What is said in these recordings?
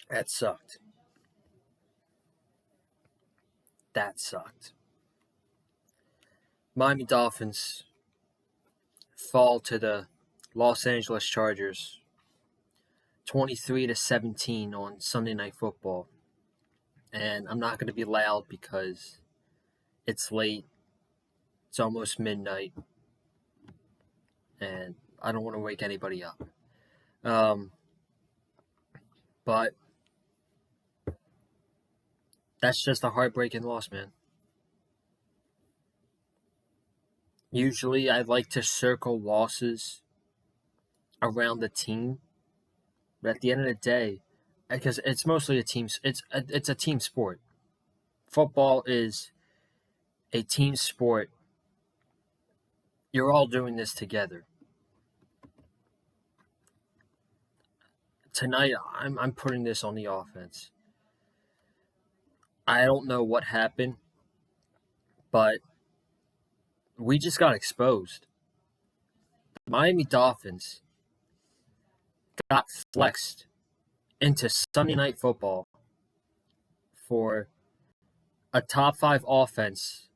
That sucked. That sucked. Miami Dolphins fall to the Los Angeles Chargers 23-17 on Sunday Night Football. And I'm not going to be loud because it's late. It's almost midnight. And I don't want to wake anybody up. But that's just a heartbreaking loss, man. Usually I like to circle losses around the team. But at the end of the day, because it's mostly it's a team sport. Football is a team sport. You're all doing this together. Tonight, I'm putting this on the offense. I don't know what happened, but we just got exposed. The Miami Dolphins got flexed into Sunday Night Football for a top 5 offense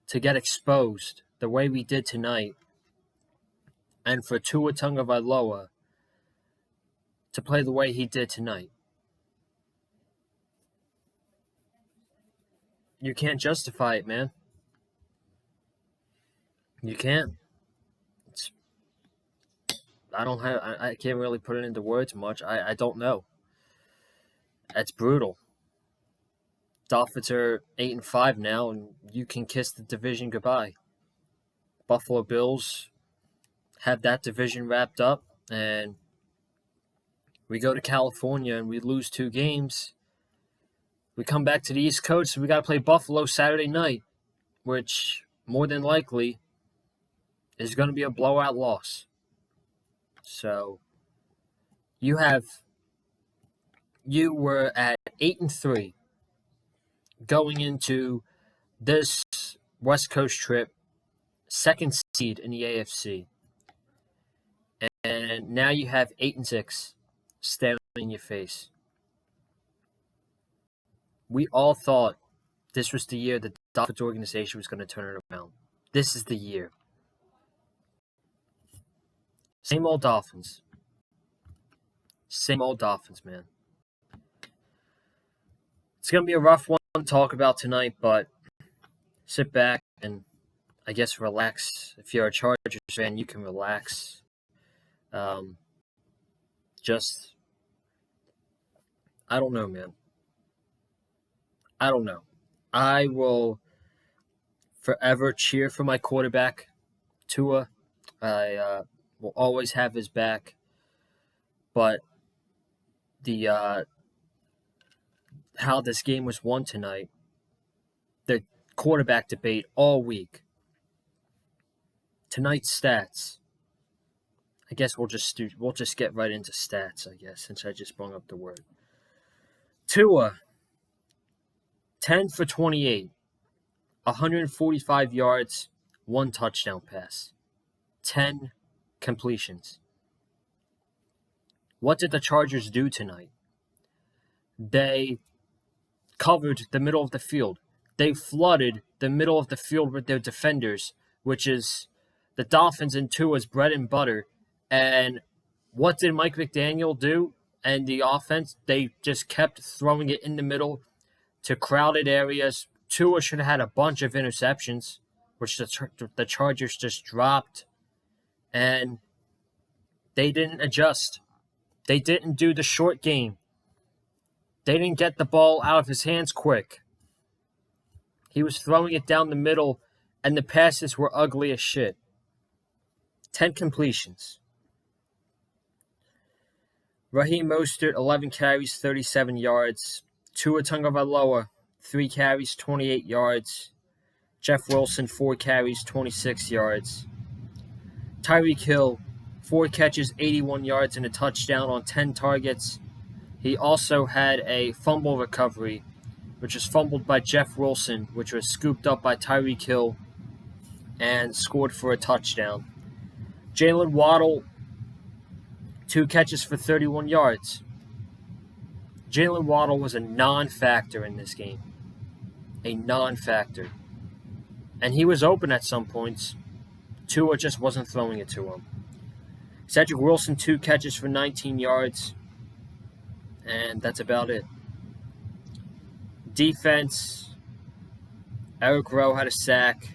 to get exposed the way we did tonight, and for Tua Tagovailoa to play the way he did tonight. You can't justify it, man. You can't. I can't really put it into words much. I don't know. That's brutal. Dolphins are 8-5 now, and you can kiss the division goodbye. Buffalo Bills have that division wrapped up, and we go to California and we lose 2 games. We come back to the East Coast and we got to play Buffalo Saturday night, which more than likely is going to be a blowout loss. So you were at 8-3 going into this West Coast trip, 2nd seed in the AFC. And now you have 8-6 staring in your face. We all thought this was the year the Dolphins organization was going to turn it around. This is the year. Same old Dolphins. Same old Dolphins, man. It's going to be a rough one to talk about tonight, but sit back and, I guess, relax. If you're a Chargers fan, you can relax. I don't know, man. I don't know. I will forever cheer for my quarterback, Tua. I will always have his back. But the how this game was won tonight, the quarterback debate all week. Tonight's stats. I guess we'll just get right into stats, I guess, since I just brought up the word. Tua, 10 for 28, 145 yards, 1 touchdown pass, 10 completions. What did the Chargers do tonight? They covered the middle of the field. They flooded the middle of the field with their defenders, which is the Dolphins and Tua's bread and butter. And what did Mike McDaniel do? And the offense, they just kept throwing it in the middle to crowded areas. Tua should have had a bunch of interceptions, which the Chargers just dropped. And they didn't adjust. They didn't do the short game. They didn't get the ball out of his hands quick. He was throwing it down the middle, and the passes were ugly as shit. 10 completions. Raheem Mostert, 11 carries, 37 yards. Tua Tagovailoa, 3 carries, 28 yards. Jeff Wilson, 4 carries, 26 yards. Tyreek Hill, 4 catches, 81 yards, and a touchdown on 10 targets. He also had a fumble recovery, which was fumbled by Jeff Wilson, which was scooped up by Tyreek Hill and scored for a touchdown. Jalen Waddle, 2 catches for 31 yards. Jalen Waddle was a non-factor in this game. A non-factor. And he was open at some points. Tua just wasn't throwing it to him. Cedric Wilson, 2 catches for 19 yards. And that's about it. Defense, Eric Rowe had a sack.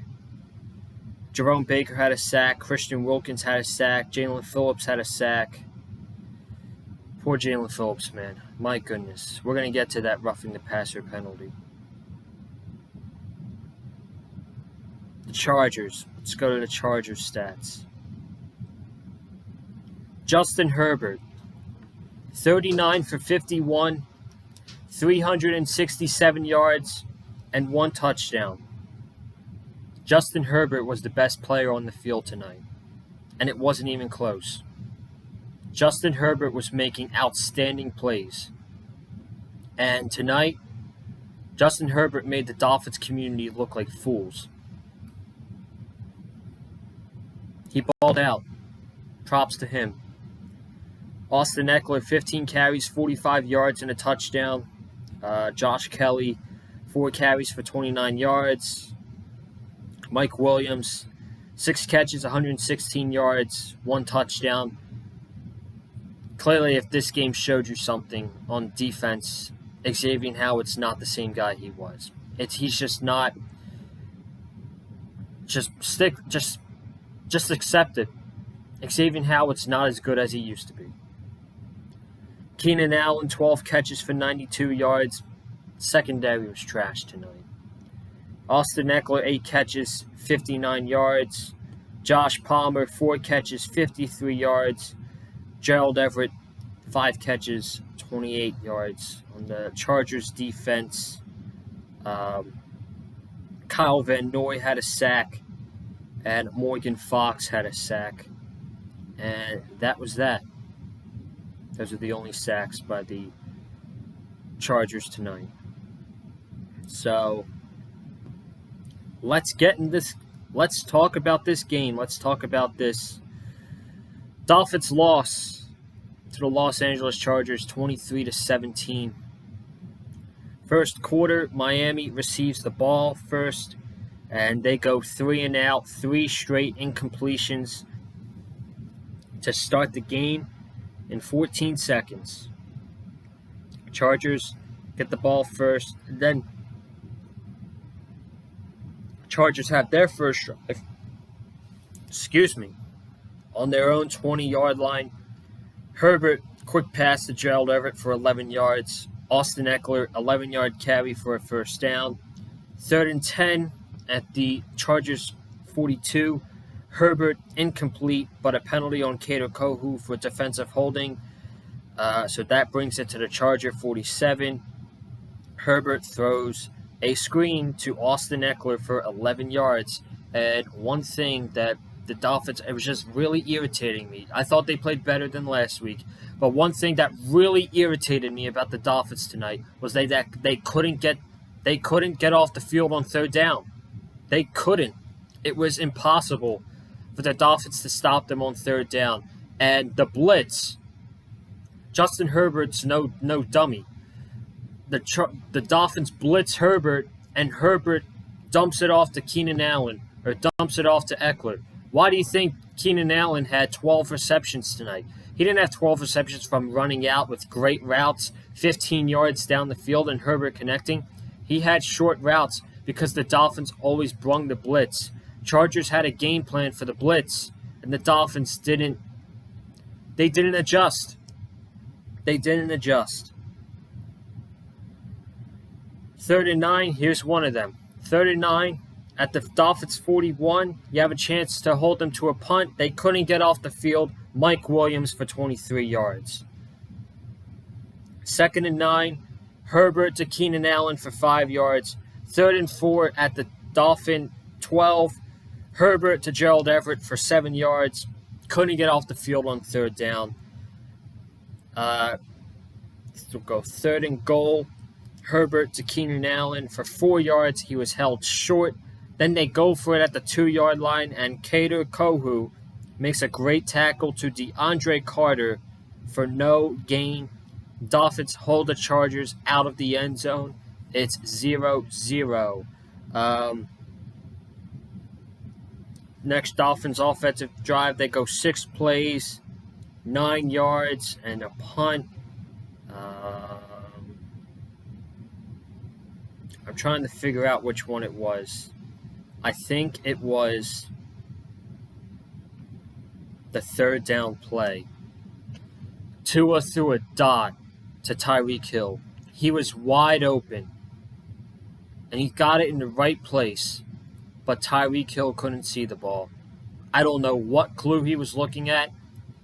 Jerome Baker had a sack. Christian Wilkins had a sack. Jalen Phillips had a sack. Poor Jalen Phillips, man. My goodness. We're going to get to that roughing the passer penalty. The Chargers. Let's go to the Chargers stats. Justin Herbert, 39 for 51, 367 yards, and 1 touchdown. Justin Herbert was the best player on the field tonight, and it wasn't even close. Justin Herbert was making outstanding plays. And tonight, Justin Herbert made the Dolphins community look like fools. He balled out. Props to him. Austin Eckler, 15 carries, 45 yards, and a touchdown. Josh Kelly, 4 carries for 29 yards. Mike Williams, 6 catches, 116 yards, 1 touchdown. Clearly, if this game showed you something on defense, Xavier Howard's not the same guy he was. He's just not. Just accept it. Xavier Howard's not as good as he used to be. Keenan Allen, 12 catches for 92 yards. Secondary was trash tonight. Austin Eckler, 8 catches, 59 yards. Josh Palmer, 4 catches, 53 yards. Gerald Everett, 5 catches, 28 yards. On the Chargers defense, Kyle Van Noy had a sack, and Morgan Fox had a sack. And that was that. Those are the only sacks by the Chargers tonight. So, let's get in this. Let's talk about this game. Let's talk about this Dolphins loss to the Los Angeles Chargers, 23-17. First quarter, Miami receives the ball first, and they go 3 and out, 3 straight incompletions to start the game in 14 seconds. Chargers get the ball first, and then Chargers have their first drive. On their own 20-yard line. Herbert, quick pass to Gerald Everett for 11 yards. Austin Eckler, 11-yard carry for a first down. 3rd and 10 at the Chargers 42. Herbert, incomplete, but a penalty on Kader Kohou for defensive holding. So that brings it to the Charger 47. Herbert throws a screen to Austin Eckler for 11 yards. And one thing that the Dolphins, it was just really irritating me. I thought they played better than last week. But one thing that really irritated me about the Dolphins tonight was they couldn't get off the field on 3rd down. They couldn't. It was impossible for the Dolphins to stop them on 3rd down. And the blitz, Justin Herbert's no dummy. The Dolphins blitz Herbert, and Herbert dumps it off to Keenan Allen, or dumps it off to Eckler. Why do you think Keenan Allen had 12 receptions tonight? He didn't have 12 receptions from running out with great routes, 15 yards down the field, and Herbert connecting. He had short routes because the Dolphins always brung the blitz. Chargers had a game plan for the blitz, and the Dolphins didn't. They didn't adjust. 3rd and 9, here's one of them. 3rd and 9 at the Dolphins 41. You have a chance to hold them to a punt. They couldn't get off the field. Mike Williams for 23 yards. 2nd and 9, Herbert to Keenan Allen for 5 yards. 3rd and 4 at the Dolphin 12. Herbert to Gerald Everett for 7 yards. Couldn't get off the field on 3rd down. We'll go 3rd and goal. Herbert to Keenan Allen for 4 yards. He was held short. Then they go for it at the 2-yard line, and Kader Kohou makes a great tackle to DeAndre Carter for no gain Dolphins hold the Chargers out of the end zone. It's 0-0. Next Dolphins offensive drive, they go 6 plays, 9 yards, and a punt. I'm trying to figure out which one it was. I think it was the third down play. Tua threw a dot to Tyreek Hill. He was wide open, and he got it in the right place, but Tyreek Hill couldn't see the ball. I don't know what clue he was looking at,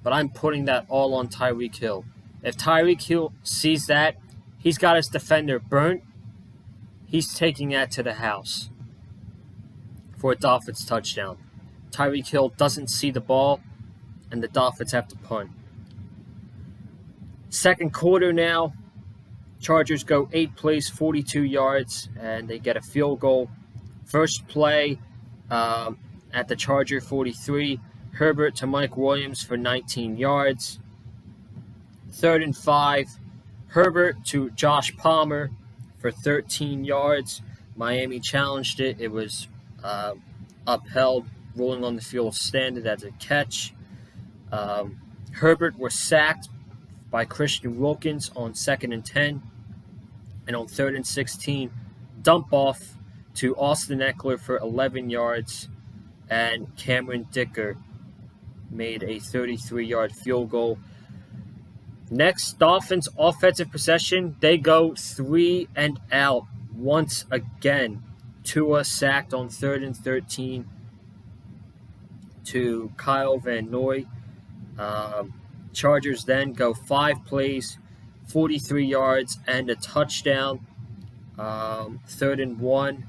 but I'm putting that all on Tyreek Hill. If Tyreek Hill sees that, he's got his defender burnt. He's taking that to the house for a Dolphins touchdown. Tyreek Hill doesn't see the ball, and the Dolphins have to punt. Second quarter now, Chargers go 8 plays, 42 yards, and they get a field goal. First play at the Charger 43, Herbert to Mike Williams for 19 yards. 3rd and 5, Herbert to Josh Palmer for 13 yards. Miami challenged it. It was upheld, ruling on the field standard as a catch. Herbert was sacked by Christian Wilkins on 2nd and 10. And on 3rd and 16, dump off to Austin Eckler for 11 yards. And Cameron Dicker made a 33-yard field goal. Next, Dolphins offensive possession. They go 3 and out once again. Tua sacked on 3rd and 13 to Kyle Van Noy. Chargers then go 5 plays, 43 yards, and a touchdown. 3rd and 1,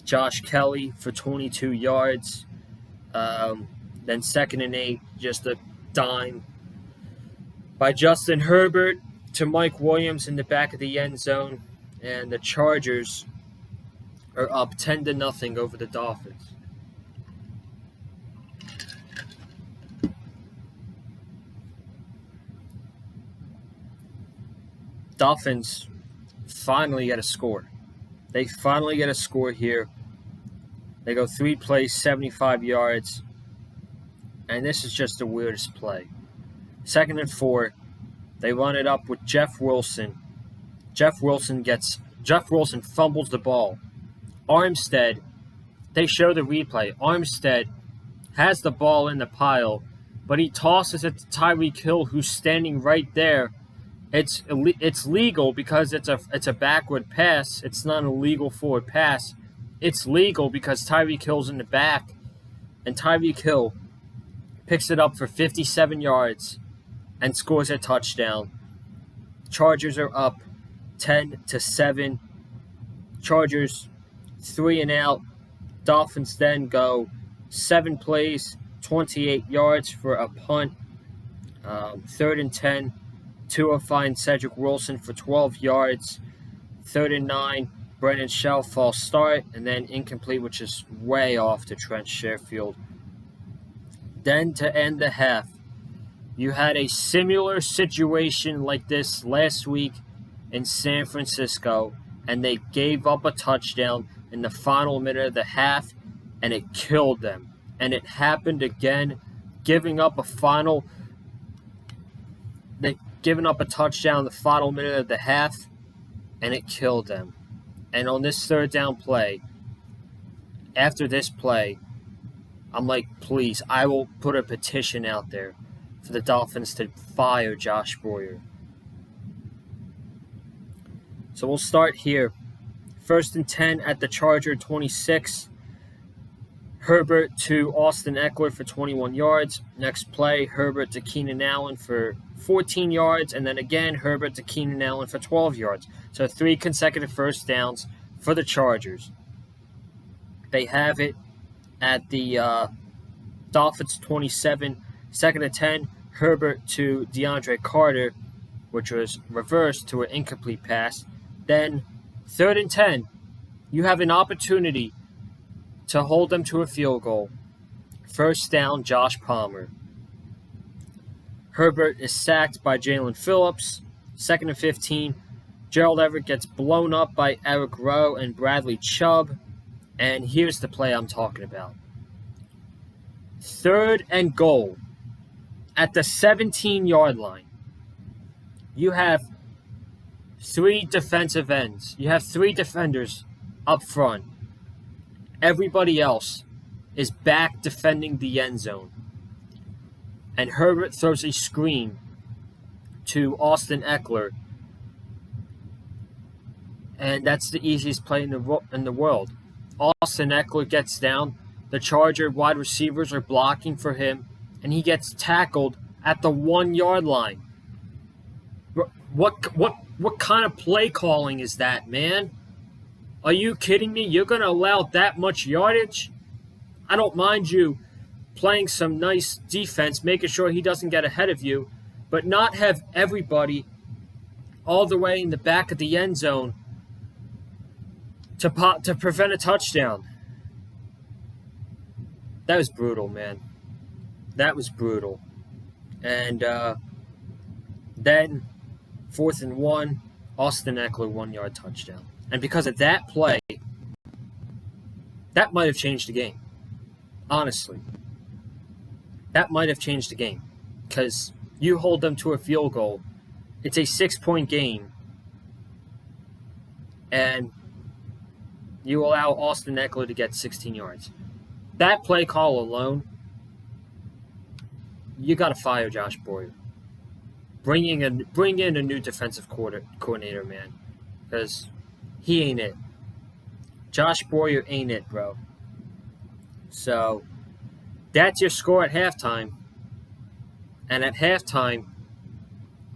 Josh Kelly for 22 yards. Then 2nd and 8, just a dime by Justin Herbert to Mike Williams in the back of the end zone. And the Chargers are up 10-0 over the Dolphins. Dolphins finally get a score. They finally get a score here. They go 3 plays, 75 yards. And this is just the weirdest play. 2nd and 4. They run it up with Jeff Wilson. Jeff Wilson fumbles the ball. Armstead, they show the replay. Armstead has the ball in the pile, but he tosses it to Tyreek Hill, who's standing right there. It's legal because it's a backward pass. It's not an illegal forward pass. It's legal because Tyreek Hill's in the back, and Tyreek Hill picks it up for 57 yards and scores a touchdown. Chargers are up 10-7. Chargers 3 and out. Dolphins then go 7 plays, 28 yards for a punt. 3rd and 10. Tua finds Cedric Wilson for 12 yards. 3rd and 9, Brennan Shell false start, and then incomplete, which is way off to Trent Sherfield. Then to end the half, you had a similar situation like this last week in San Francisco, and they gave up a touchdown in the final minute of the half, and it killed them. And it happened again, giving up a touchdown in the final minute of the half, and it killed them. And on this 3rd down play, after this play, I'm like, please, I will put a petition out there for the Dolphins to fire Josh Boyer. So we'll start here. 1st and 10 at the Charger 26. Herbert to Austin Eckler for 21 yards. Next play, Herbert to Keenan Allen for 14 yards. And then again, Herbert to Keenan Allen for 12 yards. So 3 consecutive first downs for the Chargers. They have it at the Dolphins 27. 2nd and 10, Herbert to DeAndre Carter, which was reversed to an incomplete pass. Then 3rd and 10, you have an opportunity to hold them to a field goal. 1st down, Josh Palmer. Herbert is sacked by Jalen Phillips. 2nd and 15. Gerald Everett gets blown up by Eric Rowe and Bradley Chubb. And here's the play I'm talking about. 3rd and goal at the 17-yard line. You have 3 defensive ends. You have 3 defenders up front. Everybody else is back defending the end zone. And Herbert throws a screen to Austin Eckler. And that's the easiest play in the world. Austin Eckler gets down. The Charger wide receivers are blocking for him. And he gets tackled at the 1-yard line. What kind of play calling is that, man? Are you kidding me? You're going to allow that much yardage? I don't mind you playing some nice defense, making sure he doesn't get ahead of you, but not have everybody all the way in the back of the end zone to prevent a touchdown. That was brutal, man. That was brutal. And then 4th and 1, Austin Eckler 1-yard touchdown. And because of that play, that might have changed the game. Honestly. That might have changed the game. Because you hold them to a field goal. It's a 6-point game. And you allow Austin Eckler to get 16 yards. That play call alone, you got to fire Josh Boyer. Bring in a new defensive coordinator, man. Because he ain't it. Josh Boyer ain't it, bro. So, that's your score at halftime. And at halftime,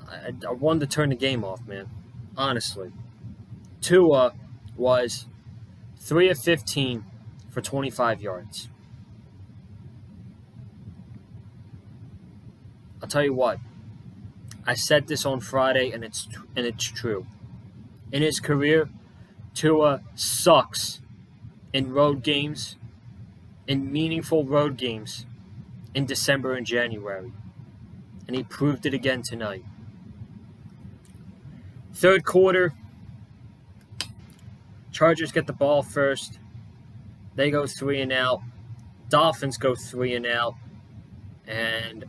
I wanted to turn the game off, man. Honestly. Tua was 3 of 15 for 25 yards. I'll tell you what. I said this on Friday, and it's true. In his career, Tua sucks in road games, in meaningful road games, in December and January. And he proved it again tonight. 3rd quarter, Chargers get the ball first. They go 3 and out. Dolphins go 3 and out. And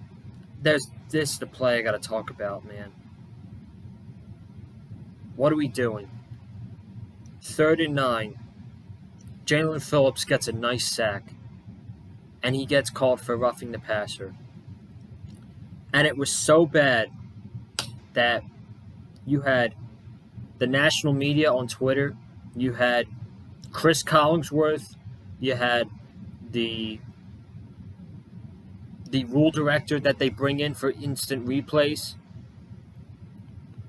this is the play I got to talk about, man. What are we doing? 3rd and 9. Jalen Phillips gets a nice sack. And he gets called for roughing the passer. And it was so bad that you had the national media on Twitter. You had Chris Collinsworth. You had the rule director that they bring in for instant replays.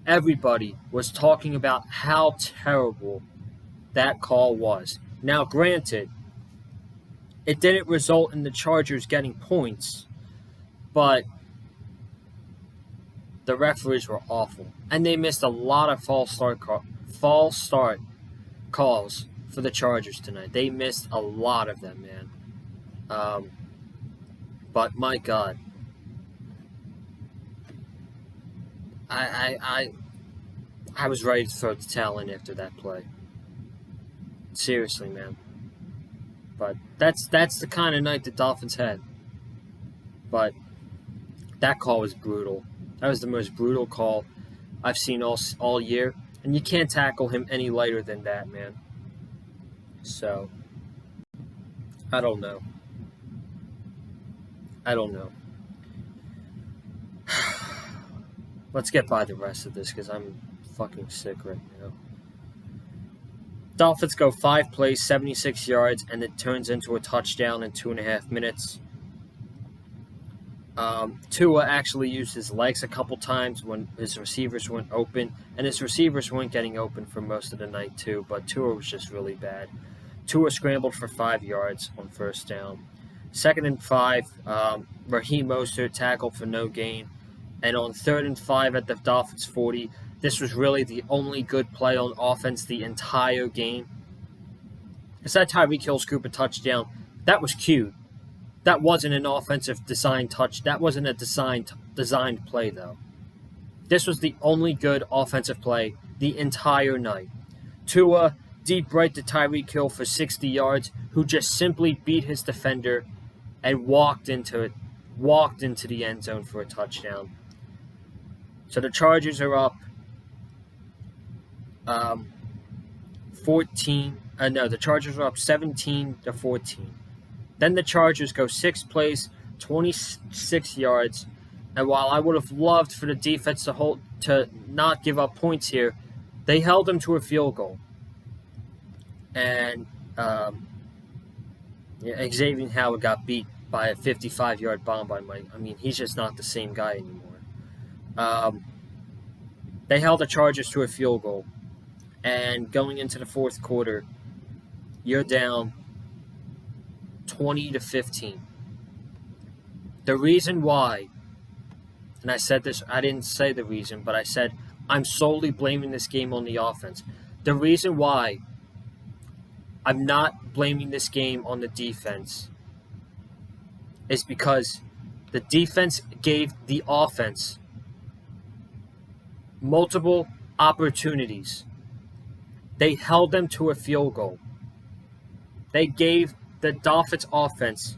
Everybody was talking about how terrible that call was. Now, granted, it didn't result in the Chargers getting points, but the referees were awful. And they missed a lot of false start calls for the Chargers tonight. They missed a lot of them, man. But my God, I was ready to throw the towel in after that play. Seriously, man. But that's the kind of night the Dolphins had. But that call was brutal. That was the most brutal call I've seen all year. And you can't tackle him any lighter than that, man. So, I don't know. Let's get by the rest of this because I'm fucking sick right now. Dolphins go 5 plays, 76 yards, and it turns into a touchdown in 2.5 minutes. Tua actually used his legs a couple times when his receivers weren't open, and his receivers weren't getting open for most of the night too, but Tua was just really bad. Tua scrambled for 5 yards on 1st down. 2nd and 5, Raheem Mostert tackled for no gain, and on 3rd and 5 at the Dolphins 40, this was really the only good play on offense the entire game. It's that Tyreek Hill scoop a touchdown. That was cute. That wasn't an offensive design touch. That wasn't a designed play, though. This was the only good offensive play the entire night. Tua, deep right to Tyreek Hill for 60 yards, who just simply beat his defender and walked into the end zone for a touchdown. So the Chargers are up the Chargers are up 17-14. Then the Chargers go 6 plays, 26 yards, and while I would have loved for the defense to not give up points here, they held them to a field goal. And Xavier Howard got beat by a 55-yard bomb by Mike. I mean, he's just not the same guy anymore. They held the Chargers to a field goal. And going into the fourth quarter, you're down 20-15. The reason why, and I said this, I didn't say the reason, but I said I'm solely blaming this game on the offense. The reason why I'm not blaming this game on the defense is because the defense gave the offense multiple opportunities. They held them to a field goal. They gave the Dolphins offense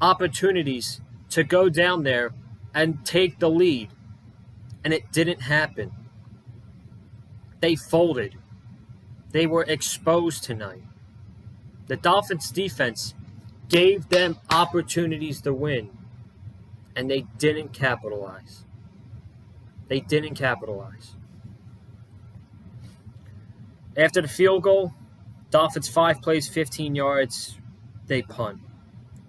opportunities to go down there and take the lead. And it didn't happen. They folded. They were exposed tonight. The Dolphins defense gave them opportunities to win. And they didn't capitalize. After the field goal, Dolphins 5 plays, 15 yards, they punt.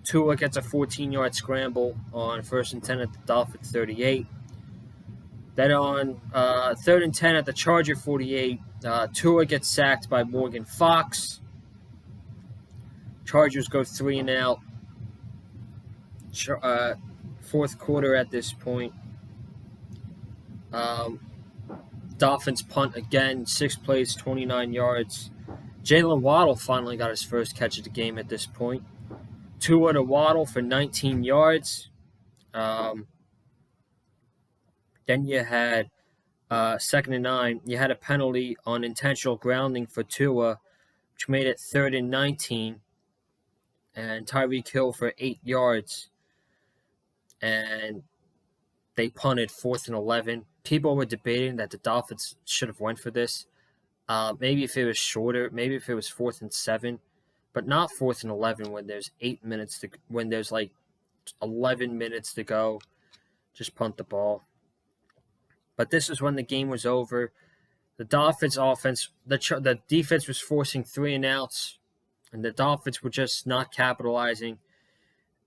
Tua gets a 14-yard scramble on 1st and 10 at the Dolphins 38. Then on 3rd and 10 at the Charger 48, Tua gets sacked by Morgan Fox. Chargers go 3 and out. Fourth quarter at this point. Dolphins punt again, 6 plays, 29 yards. Jalen Waddle finally got his first catch of the game at this point. Tua to Waddle for 19 yards. Then you had 2nd and 9. You had a penalty on intentional grounding for Tua, which made it 3rd and 19. And Tyreek Hill for 8 yards. And they punted 4th and 11. People were debating that the Dolphins should have went for this. Maybe if it was shorter, maybe if it was 4th and 7, but not 4th and 11 when there's 11 minutes to go. Just punt the ball. But this is when the game was over. The Dolphins offense, the defense was forcing 3 and outs, and the Dolphins were just not capitalizing.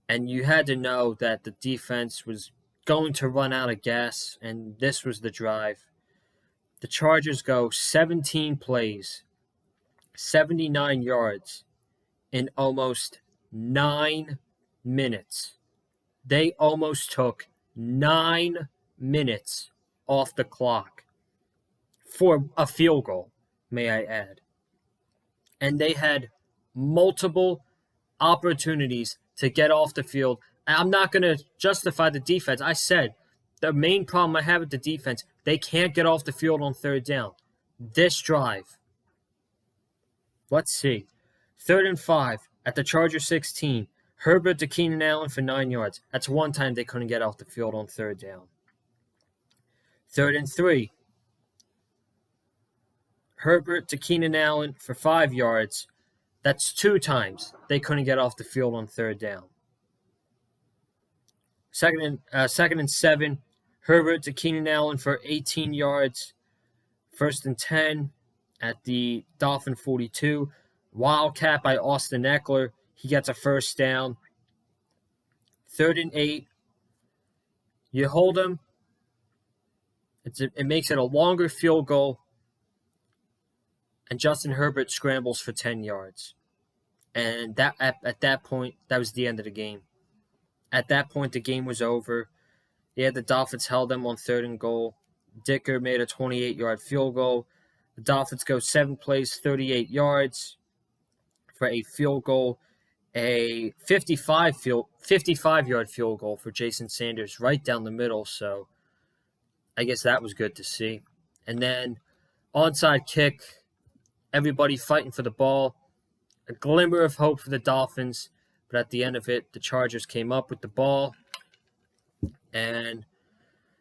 And you had to know that the defense was going to run out of gas, and this was the drive. The Chargers go 17 plays, 79 yards in almost 9 minutes. They almost took 9 minutes off the clock for a field goal, may I add. And they had multiple opportunities to get off the field. I'm not going to justify the defense. I said the main problem I have with the defense, they can't get off the field on 3rd down. This drive, let's see. 3rd and 5 at the Charger 16. Herbert to Keenan Allen for 9 yards. That's one time they couldn't get off the field on 3rd down. 3rd and 3. Herbert to Keenan Allen for 5 yards. That's 2 times they couldn't get off the field on 3rd down. Second and 7. Herbert to Keenan Allen for 18 yards. 1st and 10 at the Dolphin 42. Wildcat by Austin Eckler. He gets a 1st down. 3rd and 8. You hold him. It makes it a longer field goal. And Justin Herbert scrambles for 10 yards. And that at that point, that was the end of the game. At that point, the game was over. Yeah, the Dolphins held them on 3rd and goal. Dicker made a 28-yard field goal. The Dolphins go 7 plays, 38 yards for a field goal. a 55-yard field goal for Jason Sanders right down the middle, so I guess that was good to see. And then onside kick, everybody fighting for the ball, a glimmer of hope for the Dolphins, but at the end of it, the Chargers came up with the ball, and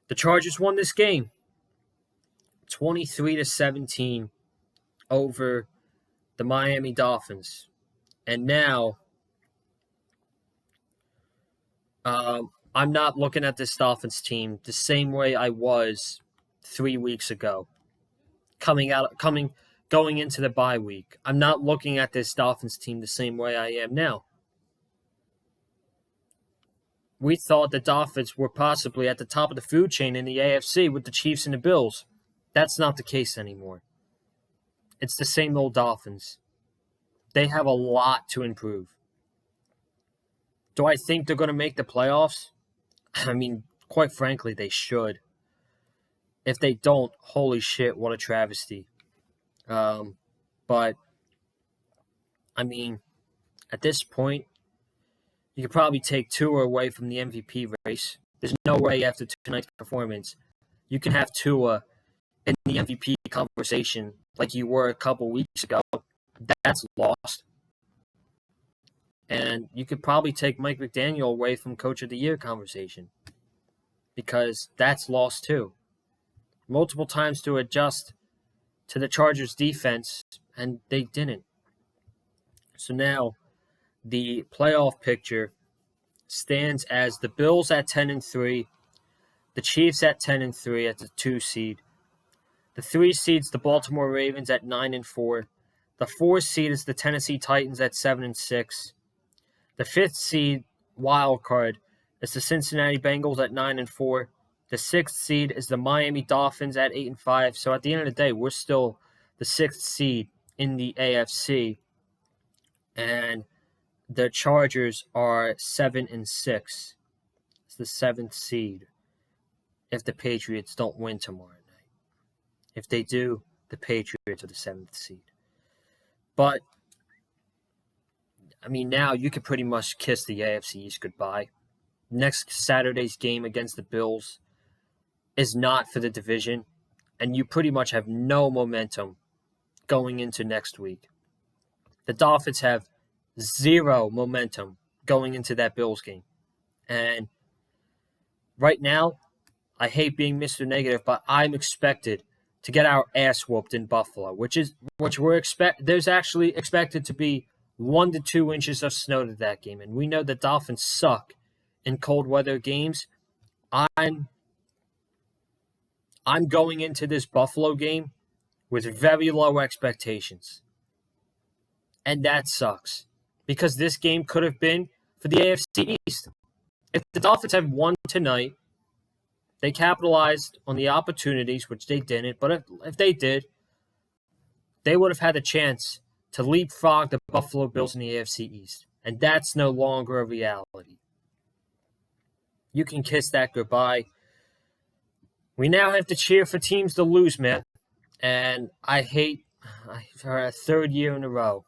the Chargers won this game 23-17 over the Miami Dolphins. And now I'm not looking at this Dolphins team the same way I was 3 weeks ago. Going into the bye week. I'm not looking at this Dolphins team the same way I am now. We thought the Dolphins were possibly at the top of the food chain in the AFC with the Chiefs and the Bills. That's not the case anymore. It's the same old Dolphins. They have a lot to improve. Do I think they're going to make the playoffs? I mean, quite frankly, they should. If they don't, holy shit, what a travesty. But, I mean, at this point, you could probably take Tua away from the MVP race. There's no way after tonight's performance you can have Tua in the MVP conversation like you were a couple weeks ago. That's lost. And you could probably take Mike McDaniel away from Coach of the Year conversation because that's lost too. Multiple times to adjust to the Chargers defense, and they didn't. So now the playoff picture stands as the Bills at 10-3, the Chiefs at 10-3 at the 2 seed. The 3 seed's the Baltimore Ravens at 9-4. The 4 seed is the Tennessee Titans at 7-6. The 5th seed wild card is the Cincinnati Bengals at 9-4. The 6th seed is the Miami Dolphins at 8-5. So at the end of the day, we're still the 6th seed in the AFC. And the Chargers are 7-6. It's the 7th seed if the Patriots don't win tomorrow night. If they do, the Patriots are the 7th seed. But, I mean, now you can pretty much kiss the AFC East goodbye. Next Saturday's game against the Bills is not for the division, and you pretty much have no momentum going into next week. The Dolphins have zero momentum going into that Bills game. And right now, I hate being Mr. Negative, but I'm expected to get our ass whooped in Buffalo, there's actually expected to be 1 to 2 inches of snow to that game. And we know the Dolphins suck in cold weather games. I'm going into this Buffalo game with very low expectations. And that sucks. Because this game could have been for the AFC East. If the Dolphins had won tonight, they capitalized on the opportunities, which they didn't. But if they did, they would have had a chance to leapfrog the Buffalo Bills in the AFC East. And that's no longer a reality. You can kiss that goodbye. We now have to cheer for teams to lose, man. And for a third year in a row.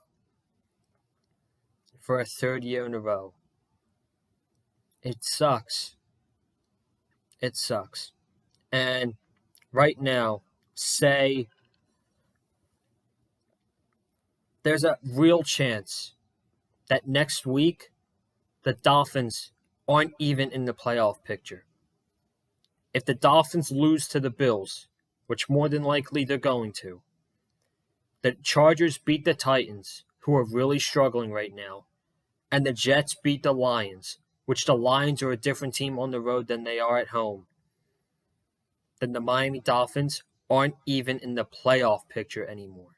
It sucks. It sucks. And right now, say there's a real chance that next week the Dolphins aren't even in the playoff picture. If the Dolphins lose to the Bills, which more than likely they're going to, the Chargers beat the Titans, who are really struggling right now, and the Jets beat the Lions, which the Lions are a different team on the road than they are at home, then the Miami Dolphins aren't even in the playoff picture anymore.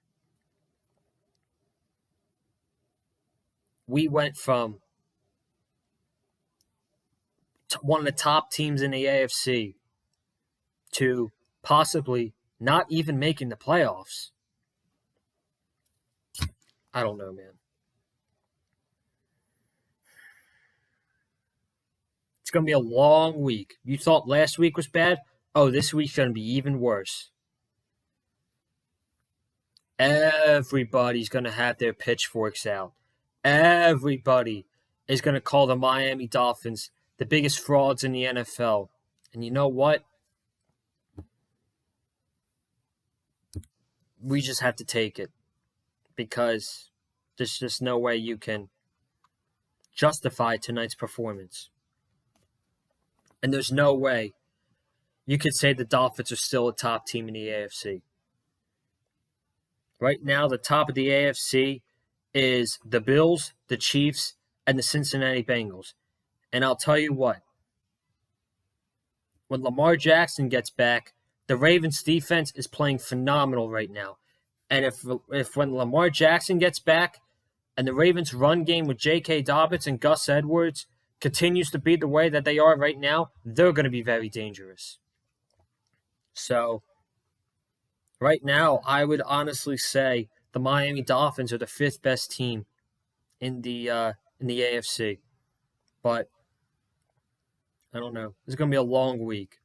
We went from one of the top teams in the AFC to possibly not even making the playoffs. I don't know, man. It's going to be a long week. You thought last week was bad? Oh, this week's going to be even worse. Everybody's going to have their pitchforks out. everybody is going to call the Miami Dolphins the biggest frauds in the NFL. And you know what? We just have to take it because there's just no way you can justify tonight's performance. And there's no way you could say the Dolphins are still a top team in the AFC. Right now, the top of the AFC is the Bills, the Chiefs, and the Cincinnati Bengals. And I'll tell you what, when Lamar Jackson gets back, the Ravens defense is playing phenomenal right now. And if when Lamar Jackson gets back and the Ravens run game with J.K. Dobbins and Gus Edwards continues to be the way that they are right now, they're going to be very dangerous. So right now, I would honestly say the Miami Dolphins are the fifth best team in the AFC. But I don't know. It's going to be a long week.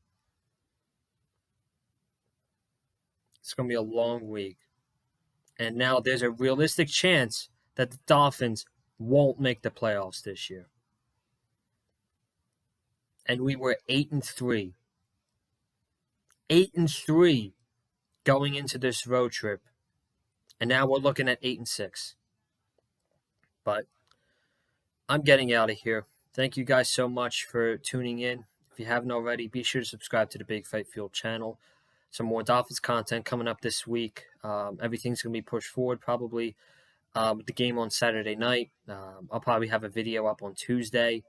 It's going to be a long week. And now there's a realistic chance that the Dolphins won't make the playoffs this year. And we were 8-3. 8-3 going into this road trip. And now we're looking at 8-6. But I'm getting out of here. Thank you guys so much for tuning in. If you haven't already, be sure to subscribe to the Big Fight Field channel. Some more Dolphins content coming up this week. Everything's going to be pushed forward probably with the game on Saturday night. I'll probably have a video up on Tuesday.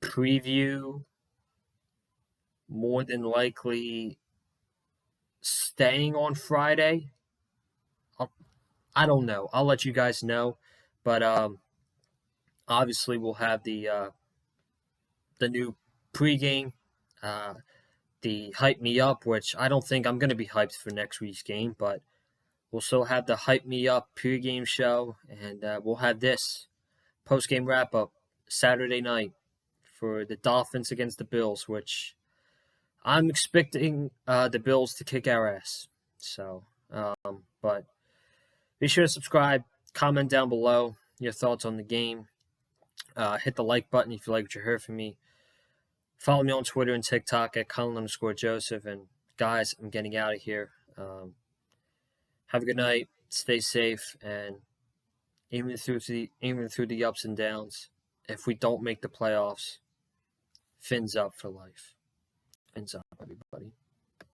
Preview, more than likely staying on Friday. I don't know. I'll let you guys know. But obviously we'll have the new pregame, the Hype Me Up, which I don't think I'm going to be hyped for next week's game, but we'll still have the Hype Me Up pregame show, and we'll have this postgame wrap-up Saturday night for the Dolphins against the Bills, which I'm expecting the Bills to kick our ass. So, but be sure to subscribe, comment down below your thoughts on the game. Hit the like button if you like what you heard from me. Follow me on Twitter and TikTok at Colin_Joseph. And guys, I'm getting out of here. Have a good night. Stay safe. And even through the ups and downs, if we don't make the playoffs, fins up for life. Fins up, everybody.